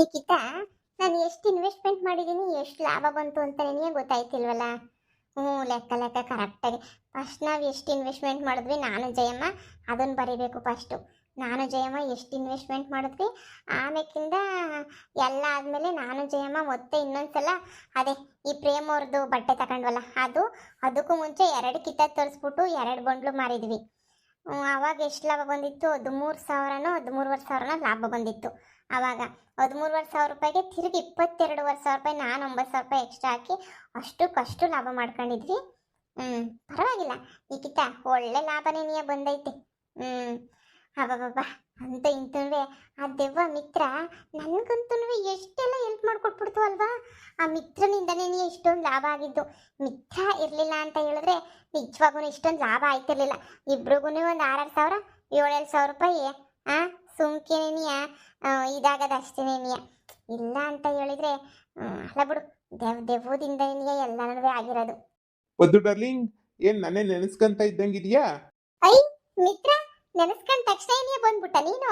ಈಗಿತ ನಾನು ಎಷ್ಟು ಇನ್ವೆಸ್ಟ್ಮೆಂಟ್ ಮಾಡಿದ್ದೀನಿ ಎಷ್ಟು ಲಾಭ ಬಂತು ಅಂತ ನಿನಗೆ ಗೊತ್ತಾಯ್ತಿಲ್ವಲ್ಲ. ಲೆಕ್ಕ ಲೆಕ್ಕ ಕರೆಕ್ಟಾಗಿ ಫಸ್ಟ್ ನಾವು ಎಷ್ಟು ಇನ್ವೆಸ್ಟ್ಮೆಂಟ್ ಮಾಡಿದ್ವಿ ನಾನು ಜಯಮ್ಮ ಅದನ್ನು ಬರೀಬೇಕು ಫಸ್ಟು. ನಾನು ಜಯಮ್ಮ ಎಷ್ಟು ಇನ್ವೆಸ್ಟ್ಮೆಂಟ್ ಮಾಡಿದ್ವಿ, ಆಮೇಕಿಂದ ಎಲ್ಲ ಆದಮೇಲೆ ನಾನು ಜಯಮ್ಮ ಮತ್ತೆ ಇನ್ನೊಂದ್ಸಲ ಅದೇ ಈ ಪ್ರೇಮ್ ಅವ್ರದ್ದು ಬಟ್ಟೆ ತಗೊಂಡ್ವಲ್ಲ ಅದಕ್ಕೂ ಮುಂಚೆ 2 ಕಿತ್ತ ತರಿಸ್ಬಿಟ್ಟು 2 ಬಂಡ್ಲು ಮಾರಿದ್ವಿ. ಆವಾಗ ಎಷ್ಟು ಲಾಭ ಬಂದಿತ್ತು? 13,000ನೋ 13,500 ಲಾಭ ಬಂದಿತ್ತು. ಆವಾಗ 13,500 ರೂಪಾಯಿಗೆ ತಿರುಗಿ 22,500 ರೂಪಾಯಿ ನಾನು 9,000 ರೂಪಾಯಿ ಎಕ್ಸ್ಟ್ರಾ ಹಾಕಿ ಅಷ್ಟಕ್ಕಷ್ಟು ಲಾಭ ಮಾಡ್ಕೊಂಡಿದ್ವಿ. ಪರವಾಗಿಲ್ಲ ಈಗಿತ್ತ ಒಳ್ಳೆ ಲಾಭನೇ ನೀ ಬಂದೈತೆ. ಅಬ್ಬಬ್ಬಬ್ಬ ಅಂತ ಇಂತೂ ಆ ದೆವ್ವ ಮಿತ್ರ ನನಗಂತೂ ಎಷ್ಟೆಲ್ಲ ಹೆಲ್ಪ್ ಮಾಡ್ಕೊಟ್ಬಿಡ್ತು ಅಲ್ವಾ. ಆ ಮಿತ್ರನಿಂದನೇ ನೀ ಇಷ್ಟೊಂದು ಲಾಭ ಆಗಿದ್ದು. ಮಿತ್ರ ಇರಲಿಲ್ಲ ಅಂತ ಹೇಳಿದ್ರೆ ನಿಜವಾಗೂ ಇಷ್ಟೊಂದು ಲಾಭ ಆಯ್ತಿರ್ಲಿಲ್ಲ. ಇಬ್ರಿಗೂ ಒಂದು 6,000 7,000 ರೂಪಾಯಿ ಸುಮ್ಕೆನೆನಿಯ ಇದಾಗದ ಅಷ್ಟೇನೆನಿಯ. ಇಲ್ಲ ಅಂತ ಹೇಳಿದ್ರೆ ಅಲ್ಲ ಬಿಡು, ದೆವ್ವದಿಂದ ಎಲ್ಲನೂ ಆಗಿರೋದು. ಒದ್ದು ಡಾರ್ಲಿಂಗ್, ಏನ್ ನನ್ನೇ ನೆನೆಸ್ಕಂತ ಇದ್ದಂಗಿದ್ಯಾ? ಐ ಮಿತ್ರ, ನೆನೆಸ್ಕೊಂಡ ತಕ್ಷಣ ಏನೇ ಬಂದ್ಬಿಟ್ಟ ನೀನು?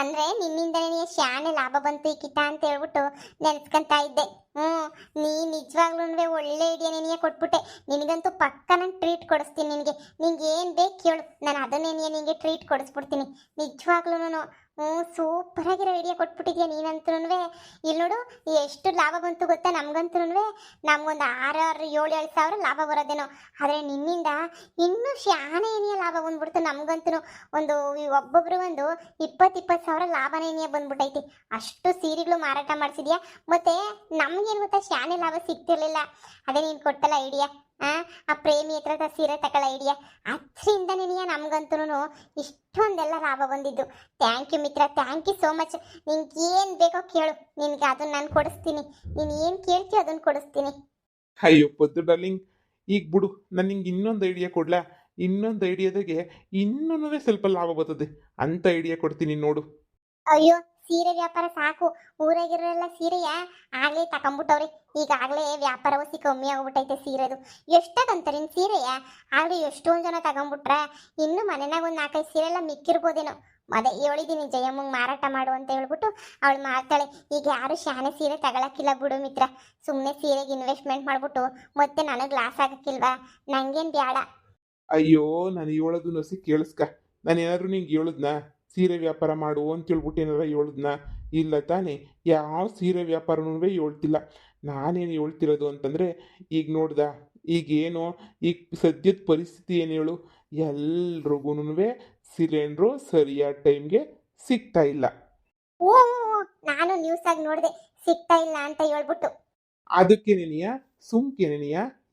ಅಂದ್ರೆ ನಿನ್ನಿಂದನೇ ಶಾನೆ ಲಾಭ ಬಂತು ಈ ಕಿತ ಅಂತ ಹೇಳ್ಬಿಟ್ಟು ನೆನೆಸ್ಕೊಂತ ಇದ್ದೆ. ನೀ ನಿಜವಾಗ್ಲೂ ಒಳ್ಳೆ ಐಡಿಯಾ ನಿನಗೆ ಕೊಟ್ಬಿಟ್ಟೆ. ನಿನಗಂತೂ ಪಕ್ಕ ನಾನು ಟ್ರೀಟ್ ಕೊಡಿಸ್ತೀನಿ. ನಿಂಗೆ ಏನು ಬೇಕು ಕೇಳು, ನಾನು ಅದನ್ನೇ ನಿನಗೆ ಟ್ರೀಟ್ ಕೊಡಿಸ್ಬಿಡ್ತೀನಿ ನಿಜವಾಗ್ಲೂ. ಸೂಪರ್ ಆಗಿರೋ ಐಡಿಯಾ ಕೊಟ್ಬಿಟ್ಟಿದ್ಯಾ ನೀನಂತೂ. ಇಲ್ಲಿ ನೋಡು ಎಷ್ಟು ಲಾಭ ಬಂತು ಗೊತ್ತಾ ನಮ್ಗಂತೂ. ನಮ್ಗೊಂದು 6,000 7,000 ಲಾಭ ಬರೋದೇನೋ, ಆದರೆ ನಿನ್ನಿಂದ ಇನ್ನೂ ಶಾನೆ ಏನಿಯ ಲಾಭ ಬಂದ್ಬಿಡ್ತು ನಮ್ಗಂತೂ. ಒಬ್ಬೊಬ್ರು 20,000 ಲಾಭನೇ ಏನಿಯ ಬಂದ್ಬಿಟ್ಟೈತಿ. ಅಷ್ಟು ಸೀರೆಗಳು ಮಾರಾಟ ಮಾಡಿಸಿದ್ಯಾ. ಮತ್ತೆ ನಮ್ಗೇನು ಗೊತ್ತಾ ಶಾನೆ ಲಾಭ ಸಿಗ್ತಿರ್ಲಿಲ್ಲ. ಅದೇ ನೀನು ಕೊಟ್ಟಲ್ಲ ಐಡಿಯಾ, ಆ ಪ್ರೇಮಿ ಹತ್ರ ಸೀರೆ ತಗೊಳ್ಳೋ ಐಡಿಯಾ, ಅದರಿಂದ ನಿನಗೆ ನಮ್ಗಂತೂ ಇಷ್ಟೊಂದೆಲ್ಲ ಲಾಭ ಬಂದಿದ್ದು. ಥ್ಯಾಂಕ್ ಯು ಮಿತ್ರ, ಥ್ಯಾಂಕ್ ಯು ಸೋ ಮಚ್. ನಿನ್ಗೆ ಏನು ಬೇಕೋ ಕೇಳು, ನಿನ್ಗೆ ಅದನ್ನು ನಾನು ಕೊಡಿಸ್ತೀನಿ. ನೀನು ಏನು ಕೇಳ್ತೀಯೋ ಅದನ್ನು ಕೊಡಿಸ್ತೀನಿ. ಅಯ್ಯೋ ಪದ್ದು ಡಾರ್ಲಿಂಗ್, ಈಗ ಬಿಡು, ನಾನು ನಿಂಗೆ ಇನ್ನೊಂದು ಐಡಿಯಾ ಕೊಡ್ಲಾ? ಇನ್ನೊಂದು ಐಡಿಯಾದಾಗೆ ಇನ್ನೂ ಸ್ವಲ್ಪ ಲಾಭ ಬರ್ತದೆ ಅಂತ ಐಡಿಯಾ ಕೊಡ್ತೀನಿ ನೋಡು. ಅಯ್ಯೋ ಸೀರೆ ವ್ಯಾಪಾರ ಸಾಕು, ಊರಾಗಿರೋಲ್ಲ ಸೀರೆಯ ಆಗಲೇ ತಗೊಂಬಿಟ್ಟವ್ರಿ. ಈಗಾಗಲೇ ವ್ಯಾಪಾರ ವಸಿ ಕಮ್ಮಿ ಆಗ್ಬಿಟ್ಟೈತೆ ಸೀರೆದು. ಎಷ್ಟಾಗಂತಾರೆ ನಿನ್ನ ಸೀರೆಯ? ಆಗಲೇ ಎಷ್ಟೊಂದು ಜನ ತಗೊಂಬಿಟ್ರ, ಇನ್ನು ಮನೆಯಾಗ ಒಂದು 4-5 ಸೀರೆ ಎಲ್ಲ ಮಿಕ್ಕಿರ್ಬೋದೇನೋ. ಅದೇ ಹೇಳಿದ್ದೀನಿ ಜಯಮ್ಮಂಗೆ ಮಾರಾಟ ಮಾಡು ಅಂತ ಹೇಳ್ಬಿಟ್ಟು ಅವಳು ಮಾಡ್ತಾಳೆ. ಈಗ ಯಾರು ಶಾನೆ ಸೀರೆ ತಗೊಳಕ್ಕಿಲ್ಲ ಬಿಡು ಮಿತ್ರ. ಸುಮ್ಮನೆ ಸೀರೆಗೆ ಇನ್ವೆಸ್ಟ್ಮೆಂಟ್ ಮಾಡ್ಬಿಟ್ಟು ಮತ್ತೆ ನನಗೆ ಲಾಸ್ ಆಗಕ್ಕಿಲ್ವಾ? ನಂಗೇನು ಬೇಡ. ಅಯ್ಯೋ, ನಾನು ಹೇಳೋದು ನಸಿ ಕೇಳಿಸ್ಕ. ನಾನು ಏನಾದರೂ ನಿಂಗೆ ಹೇಳಿದ್ನಾ ಸೀರೆ ವ್ಯಾಪಾರ ಮಾಡು ಅಂತ ಹೇಳ್ಬಿಟ್ಟು ಏನಾರ ಹೇಳಿದ್ನಾ? ಇಲ್ಲ ತಾನೇ, ಯಾವ ಸೀರೆ ವ್ಯಾಪಾರನೂ ಹೇಳ್ತಿಲ್ಲ. ನಾನೇನು ಹೇಳ್ತಿರೋದು ಅಂತಂದರೆ, ಈಗ ನೋಡ್ದ, ಈಗೇನು ಈಗ ಸದ್ಯದ ಪರಿಸ್ಥಿತಿ ಏನು ಹೇಳು, ಎಲ್ರಿಗೂ ಸಿಲಿಂಡ್ರು ಸರಿಯಾದ ಟೈಮ್ಗೆ ಸಿಗ್ತಾ ಇಲ್ಲ. ಓ, ನಾನು ನ್ಯೂಸಾಗಿ ನೋಡಿದೆ ಸಿಗ್ತಾ ಇಲ್ಲ ಅಂತ ಹೇಳ್ಬಿಟ್ಟು. ಅದಕ್ಕೆ ನೆನೆಯ ಸುಮ್ಕೆ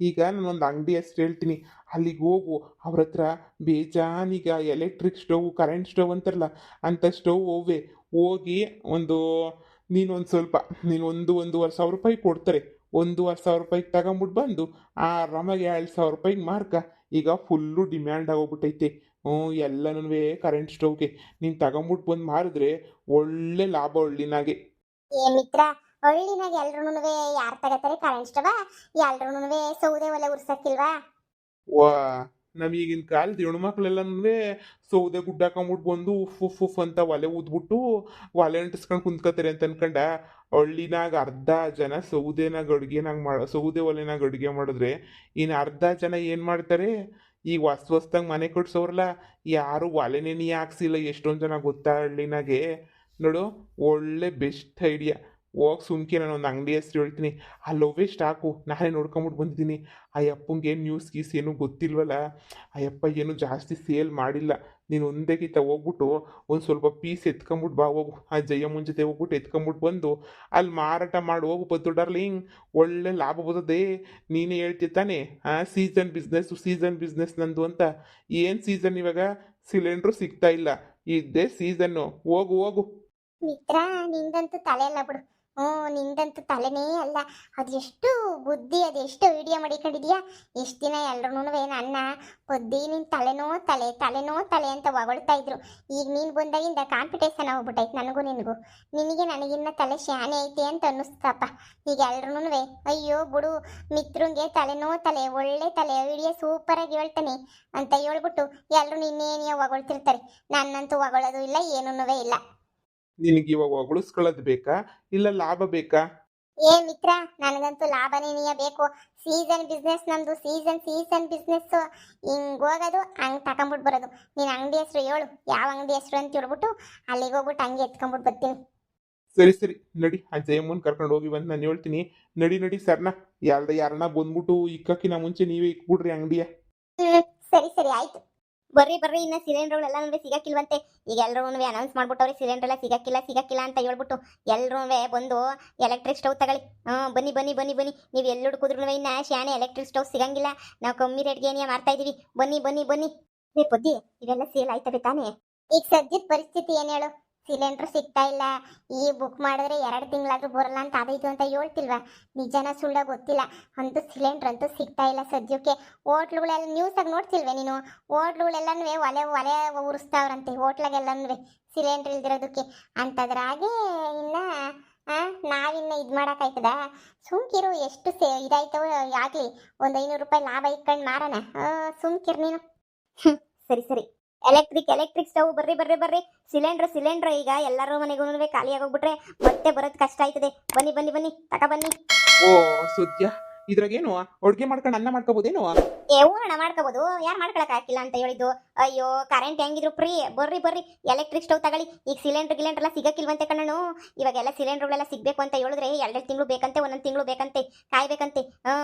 ಈಗ ನಾನೊಂದು ಅಂಗಡಿ ಹೆಸ್ರು ಹೇಳ್ತೀನಿ, ಅಲ್ಲಿಗೆ ಹೋಗು. ಅವ್ರ ಹತ್ರ ಬೇಜಾನೀಗ ಎಲೆಕ್ಟ್ರಿಕ್ ಸ್ಟವ್, ಕರೆಂಟ್ ಸ್ಟವ್ ಅಂತಾರಲ್ಲ ಅಂಥ ಸ್ಟವ್ ಹೋಗಿ ನೀನು 1,500 ರೂಪಾಯಿ ಕೊಡ್ತಾರೆ. 1,500 ರೂಪಾಯಿಗೆ ತಗೊಂಬಿಟ್ಟು ಬಂದು ಆರಾಮಾಗಿ 2,000 ರೂಪಾಯಿಗೆ ಮಾರ್ಕ. ಈಗ ಫುಲ್ಲು ಡಿಮ್ಯಾಂಡ್ ಆಗೋಗ್ಬಿಟ್ಟೈತೆ. ಎಲ್ಲನೂ ಕರೆಂಟ್ ಸ್ಟವ್ಗೆ ನೀನು ತಗೊಂಬಿಟ್ಟು ಬಂದು ಮಾರಿದ್ರೆ ಒಳ್ಳೆ ಲಾಭ ಹಳ್ಳಿನಾಗೆ. ಏ ಮಿತ್ರ, ಹಳ್ಳಿನಾಗ ಎಲ್ರೂ ಯಾರು ತಗೋತಾರೆ ಕರೆಂಟ್ ಸ್ಟವ್? ಎಲ್ರೂ ಸೌದೆ ಒಲೆ ಉರ್ಸಕ್ಕಿಲ್ವಾ? ವಾ, ನಮೀಗಿನ ಕಾಲದ ಹೆಣ್ಮಕ್ಳೆಲ್ಲನೂ ಸೌದೆ ಗುಡ್ಡ ಹಾಕೊಂಬಿಟ್ಟು ಬಂದು ಉಫ್ ಉಫ್ ಅಂತ ಒಲೆ ಊದ್ಬಿಟ್ಟು ಒಲೆ ಅಂಟಿಸ್ಕೊಂಡು ಕುಂತ್ಕೋತಾರೆ ಅಂತ ಅನ್ಕೊಂಡ. ಹಳ್ಳಿನಾಗ ಅರ್ಧ ಜನ ಸೌದೆ ಒಲೆನಾಗ ಅಡುಗೆ ಮಾಡಿದ್ರೆ ಇನ್ನು ಅರ್ಧ ಜನ ಏನು ಮಾಡ್ತಾರೆ, ಈಗ ಹೊಸ್ದಾಗಿ ಮನೆ ಕಟ್ಸೋರಲ್ಲ ಯಾರು ಒಲೆನೇ ಹಾಕ್ಸಿಲ್ಲ. ಎಷ್ಟೊಂದು ಜನ ಗೊತ್ತಾ ಹಳ್ಳಿನಾಗೆ. ನೋಡು, ಒಳ್ಳೆ ಬೆಸ್ಟ್ ಐಡಿಯಾ. ಹೋಗಿ ಸುಮ್ಕೆ ನಾನು ಒಂದು ಅಂಗಡಿ ಹೆಸ್ರು ಹೇಳ್ತೀನಿ, ಅಲ್ಲೋವೇ ಸ್ಟಾಕು ನಾನೇ ನೋಡ್ಕೊಂಬಿಟ್ಟು ಬಂದಿದ್ದೀನಿ. ಆ ಅಪ್ಪಂಗೆ ಏನು ನ್ಯೂಸ್ ಗೀಸ್ ಏನೂ ಗೊತ್ತಿಲ್ವಲ್ಲ, ಆ ಅಪ್ಪ ಏನು ಜಾಸ್ತಿ ಸೇಲ್ ಮಾಡಿಲ್ಲ. ನೀನು ಒಂದೇ ಕಿತ್ತ ಹೋಗ್ಬಿಟ್ಟು ಒಂದು ಸ್ವಲ್ಪ ಪೀಸ್ ಎತ್ಕೊಂಬಿಟ್ಟು ಬಾ, ಹೋಗು. ಆ ಜಯಮ್ಮನ ಜೊತೆ ಹೋಗ್ಬಿಟ್ಟು ಎತ್ಕೊಂಬಿಟ್ಟು ಬಂದು ಅಲ್ಲಿ ಮಾರಾಟ ಮಾಡಿ ಹೋಗು ಪದ್ದು ಡಾರ್ಲಿಂಗ್. ಒಳ್ಳೆ ಲಾಭ ಬರ್ತದೆ. ನೀನೇ ಹೇಳ್ತಿ ತಾನೆ ಸೀಸನ್ ಬಿಸ್ನೆಸ್ ನಂದು ಅಂತ. ಏನು ಸೀಸನ್ ಇವಾಗ? ಸಿಲಿಂಡ್ರು ಸಿಗ್ತಾ ಇಲ್ಲ, ಇದ್ದೇ ಸೀಸನ್ನು. ಹೋಗು ಹೋಗು ಮಿತ್ರ, ನಿಂದಂತೂ ತಲೆ ಅಲ್ಲ ಬಿಡು. ನಿಂದಂತೂ ತಲೆನೇ ಅಲ್ಲ. ಅದೆಷ್ಟು ಬುದ್ಧಿ, ಅದೆಷ್ಟು ಐಡಿಯಾ ಮಾಡಿಕೊಂಡಿದ್ಯಾ. ಎಷ್ಟು ದಿನ ಎಲ್ರೂ ನನ್ನ ಬುದ್ಧಿ ನಿನ್ನ ತಲೆನೋ ತಲೆ ಅಂತ ಹೊಗಳ್ತಾ ಇದ್ರು. ಈಗ ನೀನು ಬಂದಾಗಿಂದ ಕಾಂಪಿಟೇಷನ್ ಆಗ್ಬಿಟ್ಟೈತೆ ನನಗೂ ನಿನಗೂ. ನನಗಿನ್ನ ತಲೆ ಶಾನೆ ಐತೆ ಅಂತ ಅನ್ನಿಸ್ತಪ್ಪ. ಈಗ ಎಲ್ರೂ ಅಯ್ಯೋ ಬಿಡು, ಮಿತ್ರಂಗೆ ತಲೆನೋ ತಲೆ, ಒಳ್ಳೆ ತಲೆ, ಐಡಿಯಾ ಸೂಪರಾಗಿ ಹೇಳ್ತಾನೆ ಅಂತ ಹೇಳ್ಬಿಟ್ಟು ಎಲ್ಲರೂ ನಿನ್ನೇನೇ ಹೊಗಳ್ತಿರ್ತಾರೆ. ನನ್ನಂತೂ ಹೊಗಳೋದು ಇಲ್ಲ, ಏನೂ ಇಲ್ಲ. ನಿನಗೆ ಇವಾಗ ಹೊಗಳಿಸ್ಕೊಳ್ಳೋದು ಬೇಕಾ ಇಲ್ಲ ಲಾಭ ಬೇಕಾ? ಏ ಮಿತ್ರ, ನನಗಂತೂ ಲಾಭನೇ ಬೇಕು. ಸೀಸನ್ ಬಿಸ್ನೆಸ್ ನಮ್ದು, ಸೀಸನ್ ಬಿಸ್ನೆಸ್. ಹಿಂಗ್ ಹೋಗೋದು ಹಂಗ್ ತಕೊಂಬಿಟ್ಟು ಬರೋದು. ನೀನ್ ಅಂಗಡಿ ಹೆಸರು ಹೇಳು, ಯಾವ ಅಂಗಡಿ ಹೆಸರು ಅಂತ ಹೇಳ್ಬಿಟ್ಟು ಅಲ್ಲಿಗೆ ಹೋಗ್ಬಿಟ್ಟು ಹಂಗೆ ಎತ್ಕೊಂಡ್ಬಿಟ್ಟು ಬರ್ತೀನಿ. ಸರಿ ಸರಿ ನಡಿ, ಆ ಜಯಮ್ಮನ್ ಕರ್ಕೊಂಡು ಹೋಗಿ ಬಂದು ನಾನು ಹೇಳ್ತೀನಿ. ನಡಿ ಸರ್ನ, ಯಾರನ್ನ ಬಂದ್ಬಿಟ್ಟು ಇಕ್ಕಕ್ಕಿನ ಮುಂಚೆ ನೀವೇ ಇಕ್ಬಿಡ್ರಿ ಅಂಗಡಿಯ. ಸರಿ ಸರಿ ಆಯ್ತು. ಬರ್ರಿ ಇನ್ನ ಸಿಲಿಂಡರ್ಗಳೆಲ್ಲ ನಮಗೆ ಸಿಗಕ್ಕಿಲ್ವಂತೆ. ಈಗ ಎಲ್ಲರೂ ಅನೌನ್ಸ್ ಮಾಡ್ಬಿಟ್ಟವ್ರಿ, ಸಿಲಿಂಡರ್ ಎಲ್ಲ ಸಿಗಕ್ಕಿಲ್ಲ ಅಂತ ಹೇಳ್ಬಿಟ್ಟು ಎಲ್ಲರೂ ಬಂದು ಎಲೆಕ್ಟ್ರಿಕ್ ಸ್ಟವ್ ತಗೊಳ್ಳಿ. ಬನ್ನಿ ನೀವು ಎಲ್ಲಿ ಹುಡುಕಿದ್ರು ಇನ್ನ ಶಾನೆ ಎಲೆಕ್ಟ್ರಿಕ್ ಸ್ಟವ್ ಸಿಗಂಗಿಲ್ಲ. ನಾವು ಕಮ್ಮಿ ರೇಟ್ಗೆ ಏನೇ ಮಾರ್ತಾ ಇದೀವಿ. ಬನ್ನಿ. ಏ ಪೊದ್ದಿ, ಇವೆಲ್ಲ ಸೇಲ್ ಆಯ್ತವೆ ತಾನೇ? ಈಗ ಸದ್ಯದ ಪರಿಸ್ಥಿತಿ ಏನ್ ಹೇಳು, ಸಿಲಿಂಡರ್ ಸಿಗ್ತಾ ಇಲ್ಲ. ಈ ಬುಕ್ ಮಾಡಿದ್ರೆ 2 ತಿಂಗಳಾದ್ರೂ ಬರಲ್ಲ ಅಂತ ಅದು ಅಂತ ಹೇಳ್ತಿಲ್ವಾ? ನಿಜನ ಸುಳ್ಳ ಗೊತ್ತಿಲ್ಲ, ಅಂತೂ ಸಿಲಿಂಡರ್ ಅಂತೂ ಸಿಗ್ತಾ ಇಲ್ಲ ಸದ್ಯಕ್ಕೆ. ಹೋಟ್ಲುಗಳೆಲ್ಲ ನ್ಯೂಸಾಗಿ ನೋಡ್ತಿಲ್ವೇ ನೀನು? ಹೋಟ್ಲುಗಳೆಲ್ಲನೂ ಒಲೆ ಉರಿಸ್ತಾವ್ರಂತೆ ಹೋಟ್ಲಾಗೆಲ್ಲನೂ ಸಿಲಿಂಡರ್ ಇಲ್ದಿರೋದಕ್ಕೆ. ಅಂತದ್ರಾಗೆ ಇನ್ನ ನಾವಿನ್ನ ಇದು ಮಾಡೋಕ್ಕಾಯ್ತದ? ಸುಮ್ಕಿರು, ಎಷ್ಟು ಇದಾಯ್ತವ ಆಗ್ಲಿ, ಒಂದು 500 ರೂಪಾಯಿ ಲಾಭ ಇಟ್ಕೊಂಡು ಮಾರೋಣ. ಸುಮ್ಕಿರು ನೀನು. ಸರಿ ಎಲೆಕ್ಟ್ರಿಕ್ ಸ್ಟವ್ ಬರ್ರಿ. ಸಿಲಿಂಡರ್ ಈಗ ಎಲ್ಲರ ಮನೆಗೂ ಖಾಲಿ ಆಗೋಗ್ಬಿಟ್ರೆ ಮತ್ತೆ ಬರೋದು ಕಷ್ಟ ಆಯ್ತದೆ. ಬನ್ನಿ ಬನ್ನಿ. ಓ ಸುದ್ಯ, ಇದ್ರಾಗೇನು ಅಡ್ಗೆ ಮಾಡ್ಕೊಂಡು ಅನ್ನ ಮಾಡ್ಕೋಬೋದೇನು? ಹೂರಣ ಮಾಡ್ಕೋಬಹುದು, ಯಾರು ಮಾಡ್ಕೊಳಕ್ ಹಾಕಿಲ್ಲ ಅಂತ ಹೇಳಿದ್ದು? ಅಯ್ಯೋ, ಕರೆಂಟ್ ಹೆಂಗಿದ್ರು ಫ್ರೀ. ಬರ್ರಿ ಎಲೆಕ್ಟ್ರಿಕ್ ಸ್ಟವ್ ತಗೊಳ್ಳಿ. ಈಗ ಸಿಲಿಂಡರ್ ಎಲ್ಲ ಸಿಗಕ್ಕಿಲ್ವಂತೆ ಕಣ್ಣು. ಇವಾಗೆಲ್ಲ ಸಿಲಿಂಡರ್ಗಳೆಲ್ಲ ಸಿಗ್ಬೇಕು ಅಂತ ಹೇಳಿದ್ರೆ 2 ತಿಂಗಳು ಬೇಕಂತೆ, 1 ತಿಂಗಳು ಬೇಕಂತೆ, ಕಾಯ್ಬೇಕಂತೆ.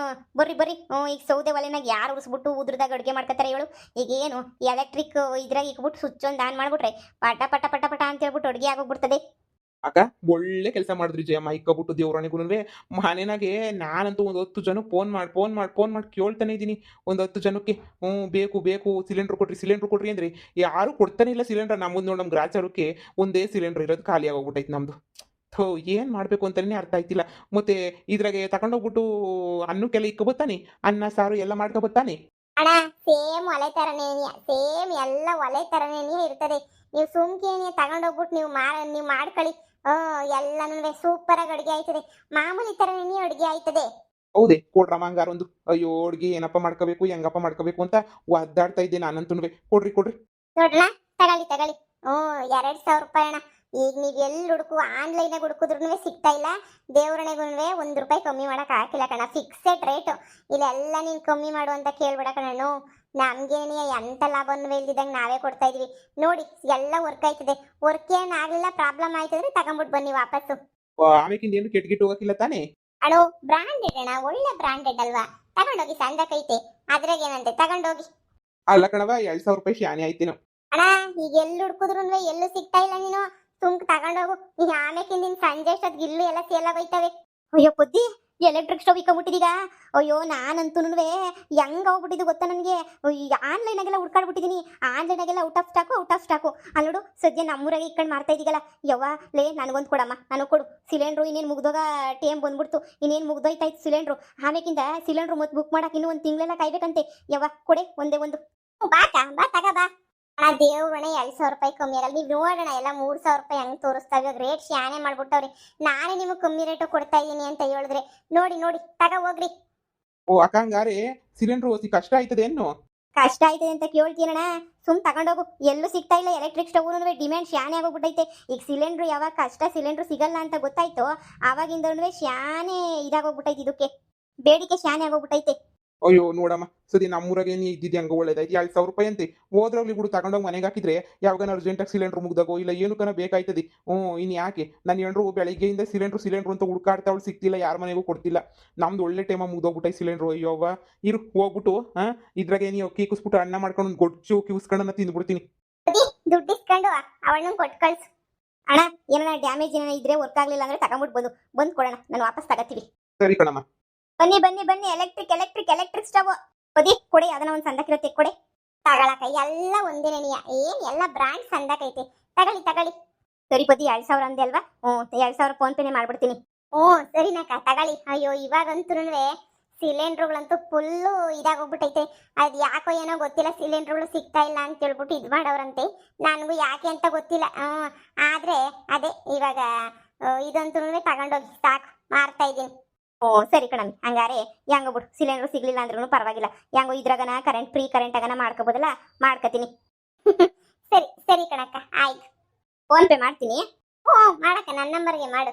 ಬರ್ರಿ. ಈಗ ಸೌದೆ ಒಲೆನಾಗ ಯಾರು ಉರಿಸ್ಬಿಟ್ಟು ಉದ್ರದಾಗ ಅಡುಗೆ ಮಾಡ್ಕೊತಾರೆ ಹೇಳು? ಈಗ ಏನು ಎಲೆಕ್ಟ್ರಿಕ್ ಇದ್ರಾಗ ಇಕ್ಬಿಟ್ಟು ಸ್ವಿಚ್ ಒಂದು ಆನ್ ಮಾಡ್ಬಿಟ್ರೆ ಪಟ ಅಂತ ಹೇಳ್ಬಿಟ್ಟು ಅಡುಗೆ ಆಗೋಗ್ಬಿಡ್ತದೆ. ಆಗ ಒಳ್ಳೆ ಕೆಲಸ ಮಾಡಿದ್ರಿ ಜಯಮ್ಮ, ಇಕ್ಕಬಿಟ್ಟು ದೇವ್ರಣಿಗೂ ಮನೆನಾಗೆ. ನಾನಂತೂ ಒಂದು 10 ಜನಕ್ಕೆ ಫೋನ್ ಮಾಡಿ ಕೇಳ್ತಾನೆ ಇದ್ದೀನಿ. ಒಂದು 10 ಜನಕ್ಕೆ ಬೇಕು ಸಿಲಿಂಡರ್ ಕೊಡ್ರಿ ಅಂದ್ರೆ ಯಾರು ಕೊಡ್ತಾನೆ ಇಲ್ಲ ಸಿಲಿಂಡರ್. ನಮ್ಮದು ನೋಡಿ, ನಮ್ಮ ಗ್ರಾಚಾರಕ್ಕೆ ಒಂದೇ ಸಿಲಿಂಡರ್ ಇರೋದು ಖಾಲಿ ಆಗೋಗ್ಬಿಟ್ಟೈತೆ ನಮ್ಮದು. ಏನು ಮಾಡಬೇಕು ಅಂತಲೇ ಅರ್ಥ ಆಯ್ತಿಲ್ಲ. ಮತ್ತೆ ಇದ್ರಾಗೆ ತಗೊಂಡೋಗ್ಬಿಟ್ಟು ಅನ್ನಕ್ಕೆಲ್ಲ ಇಕ್ಕಬತ್ತಾನೆ, ಅನ್ನ ಸಾರು ಎಲ್ಲ ಮಾಡ್ಕೊಬತ್ತಾನೆ. ಅಣ್ಣ, ಸೇಮ್ ಒಲೆ ತರನೇ, ಸೇಮ್ ಎಲ್ಲ ಒಲೆ ತರನೇ ಇರ್ತದೆ. ನೀವು ಸುಮ್ಕೇನೆ ತಗೊಂಡೋಗ್ಬಿಟ್ಟು ನೀವು ಮಾಡ್ಕೊಳ್ಳಿ. ಎಲ್ಲನೂ ಸೂಪರ್ ಆಗಿ ಅಡುಗೆ ಆಯ್ತದೆ. ಮಾಮೂಲಿ ತರನೇ ಅಡುಗೆ ಆಯ್ತದೆ. ಹೌದೇ, ಕೊಡ್ರಮ್ಮ ಹಂಗಾರ ಒಂದು. ಅಯ್ಯೋ, ಅಡುಗೆ ಏನಪ್ಪ ಮಾಡ್ಕೋಬೇಕು, ಹೆಂಗಪ್ಪ ಮಾಡ್ಕೋಬೇಕು ಅಂತ ಒದ್ದಾಡ್ತಾ ಇದ್ದೆ ನಾನಂತೂ. ಕೊಡ್ರಿ. ನೋಡ್ರಣ, ತಗೊಳ್ಳಿ. 2,000 ರೂಪಾಯಿ ಅಣ್ಣ. ಈಗ ನೀವು ಎಲ್ಲಿ ಆನ್ಲೈನಾಗ ಹುಡುಕಿದ್ರು ಸಿಗ್ತಾ ಇಲ್ಲ. ದೇವ್ರಣೆಗೂ ₹1 ಕಮ್ಮಿ ಮಾಡಕ್ ಹಾಕಿಲ್ಲ ಕಣ, ಫಿಕ್ಸೆಡ್ ರೇಟು. ಇಲ್ಲೆಲ್ಲ ನೀನು ಕಮ್ಮಿ ಮಾಡು ಅಂತ ಕೇಳ್ಬೇಡ ಕಣ್ಣು. ನಮ್ಗೇನೆ ಎಂತ ಲಾಭವನ್ನು ಇಲ್ದಿದ್ದಂಗೆ ನಾವೇ ಕೊಡ್ತಾ ಇದೀವಿ ನೋಡಿ. ಎಲ್ಲ ವರ್ಕ್ ಆಯ್ತದೆ. ವರ್ಕ್ ಏನಾಗಲಿಲ್ಲ, ಪ್ರಾಬ್ಲಮ್ ಆಯ್ತಂದ್ರೆ ತಗೊಂಡ್ಬಿಟ್ಟು ಬನ್ನಿ ವಾಪಸ್ಸು. ಆಮೇಕಿಂದ ಏನು ಕೆಟ್ಟ ಹೋಗಕ್ಕಿಲ್ಲ ತಾನೇ? ಅಣ್ಣೋ, ಬ್ರಾಂಡೆಡ್ ಅಣ್ಣ, ಒಳ್ಳೆ ಬ್ರಾಂಡೆಡ್ ಅಲ್ವಾ? ತಗೊಂಡೋಗಿ, ಸಂದಕೈತೆ, ಅದ್ರಾಗ ಏನಂತೆ, ತಗೊಂಡೋಗಿ. ಅಲ್ಲ ಕಣವ, 2,000 ರೂಪಾಯಿ ಶಾನೆ ಆಯ್ತೇನು ಅಣ್ಣ. ಈಗ ಎಲ್ಲಿ ಹುಡ್ಕುದ್ರು ಎಲ್ಲೂ ಸಿಗ್ತಾ ಇಲ್ಲ. ನೀನು ಸುಮ್ಕ ತಗೊಂಡೋಗು. ಈಗ ಆಮೇಕಿಂದ ಸಂಜೆ ಅಷ್ಟೊತ್ತಿಗೆ ಇಲ್ಲು ಎಲ್ಲ ಸೇಲ್ ಆಗೋಯ್ತವೆ. ಅಯ್ಯೋ ಪುದ್ದಿ, ಎಲೆಕ್ಟ್ರಿಕ್ ಸ್ಟವ್ ಇಕ್ಕೊಂಬಿಟ್ಟಿದೀಗ. ಅಯ್ಯೋ, ನಾನಂತೂ ಹೆಂಗ್ ಹೋಗ್ಬಿಟ್ಟಿದ್ದು ಗೊತ್ತಾ ನನಗೆ? ಆನ್ಲೈನಾಗೆಲ್ಲ ಹುಡ್ಕಾಡ್ಬಿಟ್ಟಿದ್ದೀನಿ. ಆನ್ಲೈನಾಗೆಲ್ಲ ಔಟ್ ಆಫ್ ಸ್ಟಾಕು. ಅಲ್ಲಿ ನೋಡು, ಸದ್ಯ ನಮ್ಮೂರಾಗೆ ಇಕ್ಕೊಂಡು ಮಾರ್ತಾ ಇದೀಗಲ್ಲ. ಯವ್ವ ಲೇ, ನನಗೊಂದು ಕೊಡಮ್ಮ, ನನಗೆ ಕೊಡು ಸಿಲಿಂಡ್ರು. ಇನ್ನೇನು ಮುಗ್ದೋಗ ಟೇಮ್ ಬಂದ್ಬಿಡ್ತು, ಇನ್ನೇನು ಮುಗ್ದೋಯ್ತಾಯ್ತು ಸಿಲಿಂಡ್ರು. ಆಮೇಕಿಂದ ಸಿಲಿಂಡ್ರು ಮತ್ತೆ ಬುಕ್ ಮಾಡಕ್ಕೆ ಇನ್ನೂ 1 ತಿಂಗಳೆಲ್ಲ ಕಾಯ್ಬೇಕಂತೆ. ಯವ್ವ ಕೊಡೆ, ಒಂದೇ ಒಂದು. ಬಾ ತಗ ಬಾ. ದೇವ್ರಣ 2,000 ರೂಪಾಯಿ ಕಮ್ಮಿ ಆಗಲ್ಲ. ನೀವು ನೋಡೋಣ, ಎಲ್ಲ 3,000 ರೂಪಾಯಿ ಹಂಗೆ ತೋರಿಸ್ತಾವೆ. ಇವಾಗ ರೇಟ್ ಶಾನೆ ಮಾಡ್ಬಿಟ್ಟವ್ರಿ. ನಾನೇ ನಿಮಗೆ ಕಮ್ಮಿ ರೇಟು ಕೊಡ್ತಾ ಇದ್ದೀನಿ ಅಂತ ಹೇಳಿದ್ರೆ ನೋಡಿ ತಗ ಹೋಗ್ರಿ. ಓ ಅಕ್ಕ, ಹಂಗಾರೆ ಸಿಲಿಂಡರ್ ಓಸಿ ಕಷ್ಟ ಆಯ್ತದೆ ಏನು? ಕಷ್ಟ ಆಯ್ತದೆ ಅಂತ ಕೇಳ್ತೀನಣ್ಣ, ಸುಮ್ ತಗೊಂಡೋಗು. ಎಲ್ಲೂ ಸಿಗ್ತಾ ಇಲ್ಲ. ಎಲೆಕ್ಟ್ರಿಕ್ ಸ್ಟವ್ ಡಿಮ್ಯಾಂಡ್ ಶಾನೆ ಆಗೋಗ್ಬಿಟ್ಟೈತೆ. ಈಗ ಸಿಲಿಂಡ್ರು ಯಾವಾಗ ಕಷ್ಟ ಸಿಲಿಂಡ್ರು ಸಿಗಲ್ಲ ಅಂತ ಗೊತ್ತಾಯ್ತು, ಆವಾಗಿಂದ ಶಾನೆ ಇದಾಗೋಗ್ಬಿಟ್ಟೈತೆ. ಇದಕ್ಕೆ ಬೇಡಿಕೆ ಶಾನೆ ಆಗೋಗ್ಬಿಟ್ಟೈತೆ. ಅಯ್ಯೋ ನೋಡಮ್ಮ, ಸರಿ ನಮ್ಮೂರಾಗೆ ನೀ ಇದ್ದಿದ್ದು ಹಂಗ ಒಳ್ಳೇದಾಯ್ತು. 2,000 ರೂಪಾಯಿ ಅಂತೆ ಹೋದ್ರಾಗ್ಲಿ ಬಿಡು, ತಗೊಂಡೋಗಿ ಮನೆಗೆ ಹಾಕಿದ್ರೆ ಯಾವಾಗ ಅರ್ಜೆಂಟಾಗಿ ಸಿಲಿಂಡರ್ ಮುಗ್ದಾಗೋ ಇಲ್ಲ ಏನಕ್ಕನ ಬೇಕಾಯ್ತದೆ. ಇನ್ನು ಯಾಕೆ ನನ್ನ ಹೆಂಡ್ರು ಬೆಳಿಗ್ಗೆಯಿಂದ ಸಿಲಿಂಡ್ರು ಅಂತ ಹುಡ್ಕಾಡ್ತಾವಳು, ಸಿಗ್ತಿಲ್ಲ, ಯಾರ ಮನೆಗೂ ಕೊಡ್ತಿಲ್ಲ. ನಮ್ದು ಒಳ್ಳೆ ಟೈಮ ಮುಗ್ದೋಗ್ಬಿಟ್ಟೈ ಸಿಲಿಂಡ್ರು. ಅಯ್ಯೋವ ಇರು, ಹೋಗ್ಬಿಟ್ಟು ಇದ್ರಾಗೆ ನೀವು ಅಕ್ಕಿ ಕುಸ್ಬಿಟ್ಟು ಅನ್ನ ಮಾಡ್ಕೊಂಡು ಒಂದು ಗೊಡ್ಚು ಕಿಸ್ಕೊಂಡನ್ನ ತಿಂದ್ಬಿಡ್ತೀನಿ. ದುಡ್ಡು ಇಸ್ಕೊಂಡು ಅವಳನ್ನ ಕೊಟ್ಟು ಕಳ್ಸು. ಅಣ್ಣ, ಏನಾರ ಡ್ಯಾಮೇಜ್ ಏನಾರ ಇದ್ರೆ ವರ್ಕ್ ಆಗ್ಲಿಲ್ಲ ಅಂದ್ರೆ ತಗೊಂಡ್ಬಿಟ್ಟು ಬಂದು ಕೊಡೋಣ, ನಾನು ವಾಪಸ್ ತಗತ್ತೀವಿ. ಸರಿ ಕಣಮ್ಮ. ಬನ್ನಿ. ಎಲೆಕ್ಟ್ರಿಕ್ ಸ್ಟವ್ ಕೊಡಿ. ಅದನ್ನ ಒಂದು ಸಂದಕ್ಕಿರತ್ತೆ, ಕೊಡಿ. ತಗೊಳಕ ಎಲ್ಲ ಒಂದೇ ನೆನೆಯ, ಏನ್ ಎಲ್ಲ ಬ್ರಾಂಡ್ ಸಂದಕೈತೆ. ತಗೊಳ್ಳಿ. ಸರಿ ಪತಿ, 2,000 ಅಂದೆ ಅಲ್ವಾ? 2,000 ಫೋನ್ ಪೇನೆ ಮಾಡ್ಬಿಡ್ತೀನಿ. ಸರಿನಕ್ಕ, ತಗೊಳ್ಳಿ. ಅಯ್ಯೋ, ಇವಾಗಂತೂ ಸಿಲಿಂಡರ್ಗಳಂತೂ ಫುಲ್ಲು ಇದಾಗೋಗ್ಬಿಟ್ಟೈತೆ. ಅದು ಯಾಕೋ ಏನೋ ಗೊತ್ತಿಲ್ಲ, ಸಿಲಿಂಡರ್ಗಳು ಸಿಗ್ತಾ ಇಲ್ಲ ಅಂತ ಹೇಳ್ಬಿಟ್ಟು ಇದು ಮಾಡವ್ರಂತೆ. ನನಗೂ ಯಾಕೆ ಅಂತ ಗೊತ್ತಿಲ್ಲ. ಆದ್ರೆ ಅದೇ ಇವಾಗ ಇದಂತೂ ತಗೊಂಡೋಗಿ ಸಾಕು, ಮಾರ್ತಾ ಇದ್ದೀನಿ. ಸರಿ ಕಣಮ್ಮಿ, ಹಂಗಾರೆ ಹೆಂಗೋ ಬಿಡು, ಸಿಲಿಂಡರ್ ಸಿಗ್ಲಿಲ್ಲ ಅಂದ್ರೂ ಪರವಾಗಿಲ್ಲ. ಹೆಂಗೋ ಇದ್ರಾಗನ ಫ್ರೀ ಕರೆಂಟ್ ಆಗನ ಮಾಡ್ಕೋಬೋದಲ್ಲ, ಮಾಡ್ಕೋತೀನಿ. ಸರಿ ಕಣಕ್ಕ, ಆಯ್ತು. ಫೋನ್ ಪೇ ಮಾಡ್ತೀನಿ. ಹ್ಞೂ ಮಾಡಕ್ಕ ನನ್ನ ನಂಬರ್ಗೆ ಮಾಡು.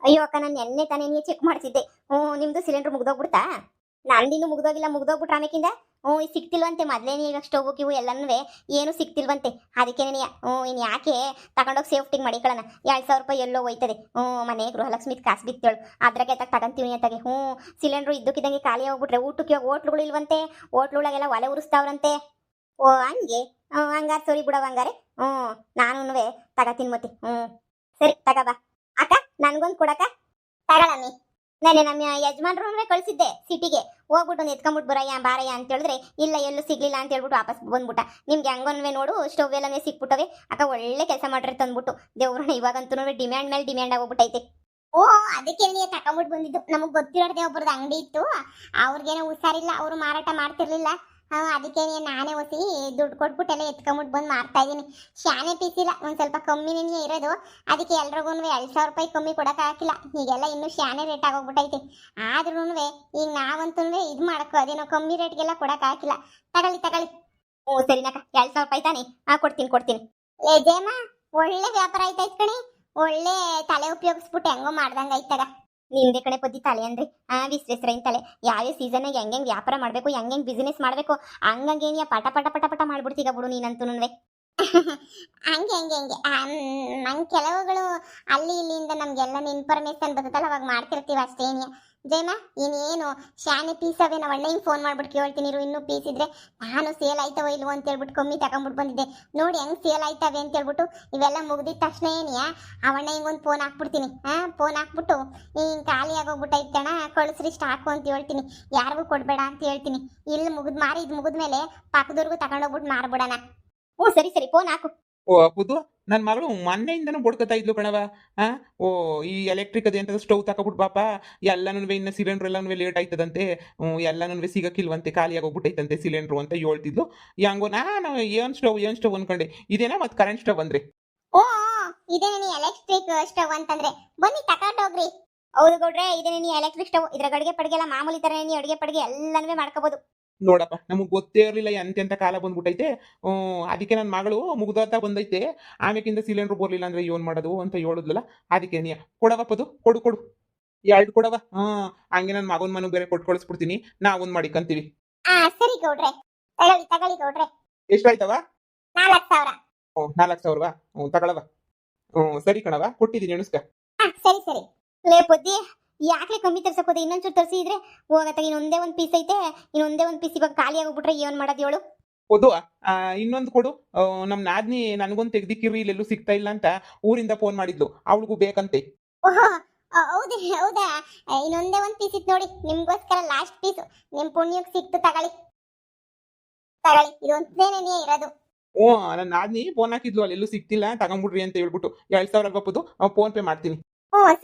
ಅಯ್ಯೋ ಅಕ್ಕ, ನಾನು ಎಣ್ಣೆ ತಾನೇ ಚೆಕ್ ಮಾಡ್ತಿದ್ದೆ. ನಿಮ್ದು ಸಿಲಿಂಡರ್ ಮುಗ್ದೋಗ್ಬಿಡ್ತಾ? ನಂದಿನ್ನು ಮುಗ್ದೋಗಿಲ್ಲ, ಮುಗ್ದೋಗ್ಬಿಟ್ರೆ ಆಮೇಕಿಂದ ಇದು ಸಿಕ್ತಿಲ್ವಂತೆ. ಮೊದ್ಲೇನೆ ಈಗ ಸ್ಟವ್ ಇವು ಎಲ್ಲನೂ ಏನು ಸಿಕ್ತಿಲ್ವಂತೆ. ಅದಕ್ಕೇನೆ ಇನ್ನು ಯಾಕೆ ತಗೊಂಡೋಗಿ ಸೇಫ್ಟಿಗೆ ಮಾಡಿಕೊಳ್ಳೋಣ. 2,000 ರೂಪಾಯಿ ಎಲ್ಲೋ ಹೋಯ್ತದೆ. ಮನೆ ಗೃಹಲಕ್ಷ್ಮಿದ್ ಕಾಸು ಬಿತ್ತೇಳು, ಅದ್ರಾಗೆ ತಗೊಂತೀವಿ ಅಂತಾಗೆ. ಸಿಲಿಂಡ್ರು ಇದ್ದಕ್ಕಿದ್ದಂಗೆ ಖಾಲಿ ಹೋಗ್ಬಿಟ್ರೆ ಊಟಕ್ಕೆ ಹೋಟ್ಲುಗಳು ಇಲ್ವಂತೆ. ಹೋಟ್ಲುಗಳಿಗೆಲ್ಲ ಒಲೆ ಉರಿಸ್ತಾವ್ರಂತೆ. ಹಂಗೆ ಹಂಗಾರೆ ಸರಿ ಬಿಡವ. ಹಂಗಾರೆ ನಾನು ತಗತೀನಿ ಮತ್ತೆ. ಸರಿ ತಗಬಾ ಅಕ್ಕ, ನನ್ಗೊಂದು ಕೊಡಕ್ಕ. ತಗೊಳಮ್ಮಿ. ನೆನೆ ನಮ್ಮ ಯಜಮಾನ್ರು ಕಳಿಸಿದ್ದೆ ಸಿಟಿಗೆ. ಹೋಗ್ಬಿಟ್ಟು ಒಂದು ಎತ್ಕೊಂಬಿಟ್ಟು ಬಾರಯ್ಯ ಅಂತ ಹೇಳಿದ್ರೆ ಇಲ್ಲ, ಎಲ್ಲೂ ಸಿಗ್ಲಿಲ್ಲ ಅಂತ ಹೇಳ್ಬಿಟ್ಟು ವಾಪಸ್ ಬಂದ್ಬಿಟ್ಟ. ನಿಮ್ಗೆ ಹೆಂಗೊನ್ವೆ ನೋಡು, ಸ್ಟವ್ ಎಲ್ಲನೇ ಸಿಕ್ಬಿಟ್ಟವೆ ಅಕ್ಕ. ಒಳ್ಳೆ ಕೆಲಸ ಮಾಡ್ರಿ ತಂದ್ಬಿಟ್ಟು. ದೇವ್ರನ್ನ ಇವಾಗಂತೂ ಡಿಮ್ಯಾಂಡ್ ಮೇಲೆ ಡಿಮ್ಯಾಂಡ್ ಆಗೋಗ್ಬಿಟ್ಟೈತೆ. ಅದಕ್ಕೆ ನೀವು ತಕೊಂಬಿಟ್ಟು ಬಂದಿದ್ದು. ನಮಗೆ ಗೊತ್ತಿರೋದೇ ಒಬ್ಬರದ್ದು ಅಂಗಡಿ ಇತ್ತು, ಅವ್ರಿಗೇನೋ ಹುಷಾರಿಲ್ಲ, ಅವರು ಮಾರಾಟ ಮಾಡ್ತಿರ್ಲಿಲ್ಲ. ಅದಕ್ಕೆ ನಾನೇ ಹೊಸಿ ದುಡ್ಡು ಕೊಟ್ಬಿಟ್ಟು ಎಲ್ಲ ಎತ್ಕೊಂಬಿಟ್ಟು ಬಂದು ಮಾರ್ತಾ ಇದ್ದೀನಿ. ಶಾನೆ ಪೀಸಿಲ್ಲ, ಒಂದು ಸ್ವಲ್ಪ ಕಮ್ಮಿನೇ ಇರೋದು. ಅದಕ್ಕೆ ಎಲ್ರಿಗೂ 2,000 ರೂಪಾಯಿ ಕಮ್ಮಿ ಕೊಡೋಕೆ ಹಾಕಿಲ್ಲ. ಈಗೆಲ್ಲ ಇನ್ನೂ ಶಾನೆ ರೇಟ್ ಆಗೋಗ್ಬಿಟ್ಟೈತೆ. ಆದ್ರೂ ಈಗ ನಾವಂತೂ ಇದು ಮಾಡಕ್ಕೋ ಅದೇನೋ ಕಮ್ಮಿ ರೇಟ್ಗೆಲ್ಲ ಕೊಡೋಕೆ ಹಾಕಿಲ್ಲ. ತಗೊಳ್ಳಿ. ಸರಿನಕ್ಕ, 2,000 ರೂಪಾಯಿ ತಾನೆ? ಕೊಡ್ತೀನಿ. ಜಯಮ್ಮ, ಒಳ್ಳೆ ವ್ಯಾಪಾರ ಆಯ್ತಾಯ್ತು ಕಣೆ. ಒಳ್ಳೆ ತಲೆ ಉಪಯೋಗಿಸ್ಬಿಟ್ಟು ಹೆಂಗೋ ಮಾಡ್ದಂಗೆ ಆಯ್ತಾಗ. ನಿಂದೆ ಕಡೆ ಪದ್ದಿ ತಲೆ ಅಂದ್ರೆ ವಿಶ್ವೇಶ್ವರಯ್ಯನ ತಲೆ. ಯಾವ್ಯಾವ ಸೀಸನ್ನಾಗ ಹೆಂಗೆ ವ್ಯಾಪಾರ ಮಾಡಬೇಕು, ಹೆಂಗೆ ಬಿಸ್ನೆಸ್ ಮಾಡಬೇಕು, ಹಂಗಂಗೇನಿಯ ಪಟ ಮಾಡ್ಬಿಡ್ತೀಗ ಬಿಡು ನೀನಂತೂ. ಹಂಗೆ ನಂಗೆ ಕೆಲವುಗಳು ಅಲ್ಲಿ ಇಲ್ಲಿಂದ ನಮ್ಗೆಲ್ಲ ಇನ್ಫಾರ್ಮೇಶನ್ ಬರ್ತದಲ್ಲ, ಅವಾಗ ಮಾಡ್ತಿರ್ತೀವಿ ಅಷ್ಟೇನಿಯ. ಜಯಮ್ಮ, ಇನ್ನೇನು ಶಾನೆ ಪೀಸ್ ಅವೇ ನಾವು ಅಣ್ಣಂಗೆ ಫೋನ್ ಮಾಡ್ಬಿಟ್ಟು ಕೇಳ್ತೀನಿ ಇರು, ಇನ್ನೂ ಪೀಸ್ ಇದ್ರೆ. ನಾನು ಸೇಲ್ ಆಯ್ತವೋ ಇಲ್ವೋ ಅಂತ ಹೇಳ್ಬಿಟ್ಟು ಕಮ್ಮಿ ತಗೊಂಡ್ಬಿಟ್ಟು ಬಂದಿದ್ದೆ. ನೋಡಿ ಹೆಂಗೆ ಸೇಲ್ ಆಯ್ತವೆ ಅಂತ ಹೇಳ್ಬಿಟ್ಟು ಇವೆಲ್ಲ ಮುಗ್ದಿದ ತಕ್ಷಣ ಏನಿಯಾ ಅವಣ್ಣ ಹಿಂಗೊಂದು ಫೋನ್ ಹಾಕ್ಬಿಡ್ತೀನಿ. ಫೋನ್ ಹಾಕ್ಬಿಟ್ಟು ಹಿಂಗೆ ಖಾಲಿ ಆಗೋಗ್ಬಿಟ್ಟೈತಣ್ಣ, ಕಳಿಸ್ರಿ ಸ್ಟಾಕು ಅಂತ ಹೇಳ್ತೀನಿ. ಯಾರಿಗೂ ಕೊಡಬೇಡ ಅಂತ ಹೇಳ್ತೀನಿ. ಇಲ್ಲಿ ಮಾರಿ ಇದು ಮುಗಿದ್ಮೇಲೆ ಪಕ್ಕದವ್ರಿಗೂ ತಗೊಂಡೋಗ್ಬಿಟ್ಟು ಮಾರ್ಬಿಡೋಣ. ಸರಿ ಫೋನ್ ಹಾಕು. ಅಪ್ಪುದು ನನ್ನ ಮಗಳು ಮೊನ್ನೆಯಿಂದನೂ ಬಡ್ಕೊತಾ ಇದ್ಲು ಕಣವ. ಈ ಎಲೆಕ್ಟ್ರಿಕ್ ಅದೇಂತ ಸ್ಟವ್ ತಗೊಬಿಟ್ಟು ಬಾಪ, ಎಲ್ಲನೂ ಇನ್ನು ಸಿಲಿಂಡ್ರ್ ಎಲ್ಲನೂ ಲೇಟ್ ಆಯ್ತದಂತೆ, ಎಲ್ಲನೂ ಸಿಗಕ್ಕಿಲ್ವಂತೆ, ಖಾಲಿ ಆಗೋಗ್ಬಿಟ್ಟೈತಂತೆ ಸಿಲಿಂಡ್ರು ಅಂತ ಹೇಳ್ತಿದ್ಲು. ಹೆಂಗೋ ನಾನು ಏನ್ ಸ್ಟವ್ ಅನ್ಕೊಂಡೆ, ಇದೇನಾ ಮತ್ತೆ ಕರೆಂಟ್ ಸ್ಟವ್ ಅಂದ್ರೆ? ಇದೇನೇ ಎಲೆಕ್ಟ್ರಿಕ್ ಸ್ಟವ್ ಅಂತಂದ್ರೆ ಬನ್ನಿ ತಗೊಂಡೋಗ್ರಿ. ಹೌದು ಗೌಡ್ರೆ, ಇದೇನೇ ಎಲೆಕ್ಟ್ರಿಕ್ ಸ್ಟವ್. ಇದ್ರಾಗ ಅಡುಗೆ ಪಡಿಗೆ ಎಲ್ಲ ಮಾಮೂಲಿ ತರ ಅಡುಗೆ ಪಡಿಗೆ ಎಲ್ಲನೂ ಮಾಡ್ಕೋಬಹುದು. ನೋಡಪ್ಪ, ನಮಗೆ ಗೊತ್ತೇ ಇರಲಿಲ್ಲ ಎಂತೆಂಥ ಕಾಲ ಬಂದ್ಬಿಟ್ಟೈತೆ. ಅದಕ್ಕೆ ನನ್ನ ಮಗಳು ಮುಗ್ದೋತಾ ಬಂದೈತೆ, ಆಮೇಕಿಂದ ಸಿಲಿಂಡ್ರ್ ಬರಲಿಲ್ಲ ಅಂದ್ರೆ ಏನು ಮಾಡೋದು ಅಂತ ಹೇಳಿದ್ಲಲ್ಲ. ಅದಕ್ಕೆ ನೀ ಕೊಡವಪ್ಪದು, ಕೊಡು 2 ಕೊಡವ. ಹಂಗೆ ನನ್ನ ಮಗನ ಮನೆಗೆ ಬೇರೆ ಕೊಟ್ಟು ಕಳಿಸ್ಬಿಡ್ತೀನಿ, ನಾವೊಂದು ಮಾಡಿಕಂತೀವಿ. ಸರಿ ಗೌಡ್ರೆ, ತಗೊಳ್ಳಿ ಗೌಡ್ರೆ. ಎಷ್ಟಾಯ್ತವ? 4,000. 4,000ವಾ? ತಗೊಳವ. ಸರಿ ಕಣವ, ಕೊಟ್ಟಿದ್ದೀನಿ, ಎಣಿಸ್ಕ. ಸರಿ ಲೇ ಪೊದ್ದಿ, ಯಾಕೆ ಕಮ್ಮಿ ತರ್ಸಕೋದೆ? ಇನ್ನೊಂಚೂರು ತರಿಸಿ ಇದ್ರೆ ಹೋಗತ್ತ. ಇನ್ನೊಂದೇ ಒಂದು ಪೀಸ್ ಐತೆ, ಇನ್ನೊಂದೇ ಒಂದು ಪೀಸ್ ಇವಾಗ ಖಾಲಿ ಆಗೋಗ್ಬಿಟ್ರೆ ಏನ್ ಮಾಡೋದು ಹೇಳು? ಹೌದು, ಇನ್ನೊಂದು ಕೊಡು. ನಮ್ಮ ನಾದ್ನಿ ನನಗೊಂದು ತೆಗ್ದಿಕ್ಕಿರಿ, ಇಲ್ಲೆಲ್ಲೂ ಸಿಗ್ತಾ ಇಲ್ಲ ಅಂತ ಊರಿಂದ ಫೋನ್ ಮಾಡಿದ್ಲು, ಅವಳಿಗೂ ಬೇಕಂತೆ. ಹೌದಾ? ಇನ್ನೊಂದೇ ಒಂದು ಪೀಸ್ ಇತ್ತು ನೋಡಿ, ನಿಮ್ಗೋಸ್ಕರ ಲಾಸ್ಟ್ ಪೀಸ್. ನಿಮ್ ಪುಣ್ಯಕ್ಕೆ ಸಿಕ್ತು, ತಗೊಳ್ಳಿ. ಇದೊಂದೇನೇ ಇರೋದು. ನನ್ನ ನಾದ್ನಿ ಫೋನ್ ಹಾಕಿದ್ಲು, ಅಲ್ಲೆಲ್ಲೂ ಸಿಗ್ತಿಲ್ಲ, ತಗೊಂಬಿಡ್ರಿ ಅಂತ ಹೇಳ್ಬಿಟ್ಟು. 2,000 ಬಪ್ಪದು, ಫೋನ್ ಪೇ ಮಾಡ್ತೀನಿ.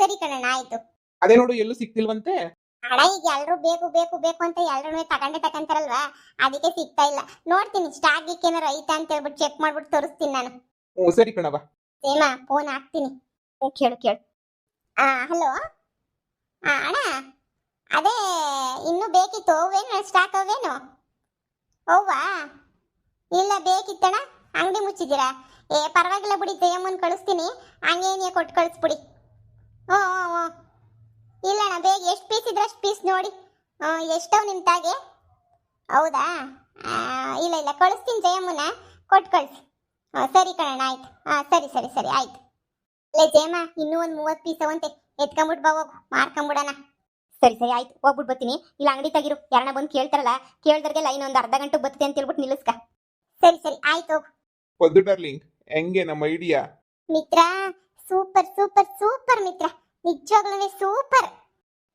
ಸರಿ ಕಣಣ್ಣ, ಆಯ್ತು. ಅದೇ ನೋಡು, ಎಲ್ಲೂ ಸಿಗ್ತಿಲ್ವಂತೆ. ಅಣ್ಣ, ಈಗ ಎಲ್ರು ಬೇಕು ಅಂತ ಎಲ್ರು ತಗೊಂತಾರಲ್ವಾ, ಅದಕ್ಕೆ ಸಿಗ್ತಾ ಇಲ್ಲ. ನೋಡ್ತೀನಿ, ಸ್ಟಾಕ್ ಏನಾರು ಐತಾ ಅಂತ ಹೇಳ್ಬಿಟ್ಟು ಚೆಕ್ ಮಾಡ್ಬಿಟ್ಟು ತೋರಿಸ್ತೀನಿ ನಾನು. ಸರಿ ಕಣವ. ಸೇಮಾ, ಫೋನ್ ಹಾಕ್ತೀನಿ. ಕೇಳು. ಹಲೋ ಅಣ್ಣ, ಅದೇ ಇನ್ನೂ ಬೇಕಿತ್ತು. ಅವೇನು ಸ್ಟಾಕ್ ಅವೇನು? ಹೌವಾ? ಇಲ್ಲ, ಬೇಕಿತ್ತಣ್ಣ. ಅಂಗಡಿ ಮುಚ್ಚಿದ್ದೀರಾ? ಪರವಾಗಿಲ್ಲ ಬಿಡಿ, ಜಯಮ್ಮನ್ ಕಳಿಸ್ತೀನಿ, ಹಂಗೇನೇ ಕೊಟ್ಟು ಕಳಿಸ್ಬಿಡಿ. ಇಲ್ಲಣ್ಣ, ಬೇಗ ಎಷ್ಟು ಪೀಸ್ ಇದ್ರೆ ಅಷ್ಟು ಪೀಸ್ ನೋಡಿ. ಎಷ್ಟವು ನಿಮ್ಮ ತಾಗೆ? ಹೌದಾ? ಇಲ್ಲ ಕಳಿಸ್ತೀನಿ, ಜಯಮ್ಮನ ಕೊಟ್ಟು ಕಳಿಸಿ. ಸರಿ ಕಣಣ್ಣ, ಆಯ್ತು. ಸರಿ ಆಯ್ತು. ಇಲ್ಲ ಜಯಮ್ಮ, ಇನ್ನೂ ಒಂದು 30 ಪೀಸ್ ಅವಂತೆ, ಎತ್ಕೊಂಬಿಟ್ಟು ಬಾ, ಹೋಗು, ಮಾರ್ಕೊಂಬಿಡೋಣ. ಸರಿ ಆಯ್ತು, ಹೋಗ್ಬಿಟ್ಟು ಬರ್ತೀನಿ. ಇಲ್ಲ ಅಂಗಡಿ ತೆಗಿರು, ಯಾರನ್ನ ಬಂದು ಕೇಳ್ತಾರಲ್ಲ, ಕೇಳ್ದಾರ್ಗೆ ಲೈನ್ ಒಂದು ಅರ್ಧ ಗಂಟೆಗೆ ಬರ್ತದೆ ಅಂತ ಹೇಳ್ಬಿಟ್ಟು ನಿಲ್ಲಿಸ್ಕ. ಸರಿ ಆಯ್ತು. ಪದ್ದು ಡಾರ್ಲಿಂಗ್, ಹೆಂಗೆ ನಮ್ಮ ಐಡಿಯಾ? ಮಿತ್ರ, ಸೂಪರ್ ಮಿತ್ರ, ನಿಜವಾಗ್ಲೂ ಸೂಪರ್.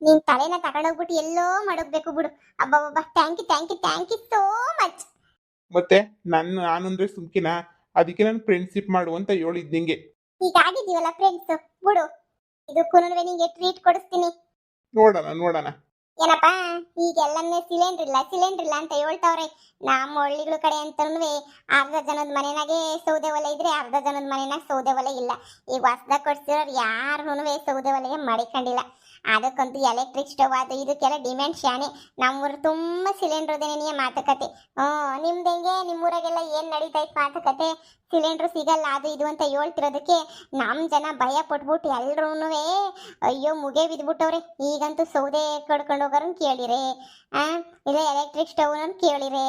ನೀನ್ ತಲೆನ ತಗೊಂಡೋಗ್ಬಿಟ್ಟು ಎಲ್ಲೋ ಮಡಗ್ಬೇಕು ಬಿಡು. ಅಬ್ಬಬ್ಬ, ಥ್ಯಾಂಕ್ ಯು ಸೋ ಮಚ್. ಮತ್ತೆ ನಾನಂದ್ರೆ ಸುಮ್ಕಿನ, ಅದಕ್ಕೆ ನಾನು ಫ್ರೆಂಡ್ಶಿಪ್ ಮಾಡು ಅಂತ ಹೇಳಿದ್ ನಿಂಗೆ. ಈಗ ಆಗಿದ್ದೀವಲ್ಲ ಫ್ರೆಂಡ್ಸ್, ಬಿಡು. ಇದಕ್ಕೂ ನಿಂಗೆ ಟ್ರೀಟ್ ಕೊಡಿಸ್ತೀನಿ. ನೋಡೋಣ. ಏನಪ್ಪಾ, ಈಗೆಲ್ಲನ್ನೇ ಸಿಲಿಂಡರ್ ಇಲ್ಲ ಅಂತ ಹೇಳ್ತಾವ್ರೆ. ನಮ್ಮ ಹಳ್ಳಿಗಳ ಕಡೆ ಅಂತನೂ ಅರ್ಧ ಜನದ ಮನೆನಾಗೆ ಸೌದೆ ಒಲೆ ಇದ್ರೆ, ಅರ್ಧ ಜನದ ಮನೆನಾಗ ಸೌದೆ ಒಲೆ ಇಲ್ಲ. ಈಗ ಹೊಸ್ದಾಗ ಕೊಡ್ಸಿರೋರು ಯಾರೂ ಸೌದೆ ಒಲೆಗೆ ಮಡಿಕೊಂಡಿಲ್ಲ. ಅದಕ್ಕಂತೂ ಎಲೆಕ್ಟ್ರಿಕ್ ಸ್ಟವ್ ಅದು ಇದಕ್ಕೆಲ್ಲ ಡಿಮ್ಯಾಂಡ್ ಶಾಣೆ. ನಮ್ಮೂರು ತುಂಬ ಸಿಲಿಂಡ್ರದೇನೇ ಮಾತುಕತೆ. ನಿಮ್ದು ಹೆಂಗೆ ನಿಮ್ಮೂರಾಗೆಲ್ಲ ಏನು ನಡೀತೈತೆ ಮಾತುಕತೆ? ಸಿಲಿಂಡ್ರ್ ಸಿಗಲ್ಲ ಅದು ಇದು ಅಂತ ಹೇಳ್ತಿರೋದಕ್ಕೆ ನಮ್ಮ ಜನ ಭಯ ಪಟ್ಬಿಟ್ಟು ಎಲ್ರೂ ಅಯ್ಯೋ ಮುಗೆ ಬಿದ್ಬಿಟ್ಟವ್ರೆ. ಈಗಂತೂ ಸೌದೆ ಕಡ್ಕೊಂಡು ಹೋಗೋರನ್ನ ಕೇಳಿರೆ, ಇಲ್ಲ ಎಲೆಕ್ಟ್ರಿಕ್ ಸ್ಟವ್ನ ಕೇಳಿರೆ,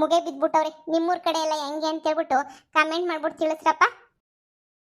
ಮುಗೆ ಬಿದ್ಬಿಟ್ಟವ್ರೆ. ನಿಮ್ಮೂರ ಕಡೆ ಎಲ್ಲ ಹೆಂಗೆ ಅಂತ ಹೇಳ್ಬಿಟ್ಟು ಕಮೆಂಟ್ ಮಾಡ್ಬಿಟ್ಟು ತಿಳಿಸ್ರಪ್ಪ.